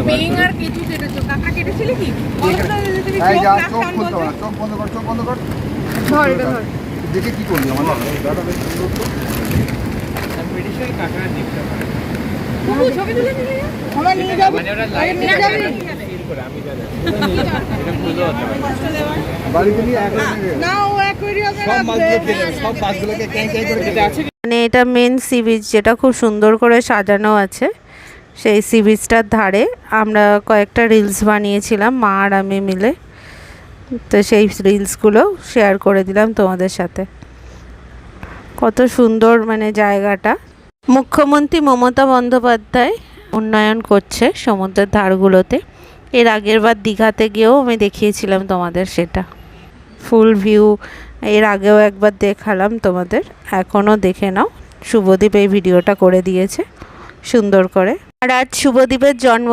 বেং আর কেঁচু কেটেছো, কাকা কেটেছিলে কি? এই যা, চোখ খুলতে হবে না, চোখ বন্ধ কর, চোখ বন্ধ কর। ধর এটা ধর। দেখে কি করলি আমার দাদা বেশ সুন্দর তো। বাবু, ছবি তুলে নিলে না? আমরা নিয়ে যাবো। নিয়ে যাবি? বাড়িতে নিয়ে একসাথে না, ও অ্যাকোয়ারিয়ামে সব রাখবে। মাছগুলো খেয়ে যাবে, সব মাছগুলোকে ক্যাং ক্যাং করে খেতে আছে। মানে এটা মেন সি বিচ, যেটা খুব সুন্দর করে সাজানো আছে। সেই সি বিচটার ধারে আমরা কয়েকটা রিলস বানিয়েছিলাম মা আর আমি মিলে, তো সেই রিলসগুলো শেয়ার করে দিলাম তোমাদের সাথে। কত সুন্দর মানে জায়গাটা। মুখ্যমন্ত্রী মমতা বন্দ্যোপাধ্যায় উন্নয়ন করছে সমুদ্রের ধারগুলোতে। এর আগের বার দীঘাতে গিয়েও আমি দেখিয়েছিলাম তোমাদের সেটা ফুল ভিউ। এর আগেও একবার দেখালাম তোমাদের, এখনও দেখে নাও। শুভদীপ এই ভিডিওটা করে দিয়েছে সুন্দর করে। আর আজ শুভদীপের জন্ম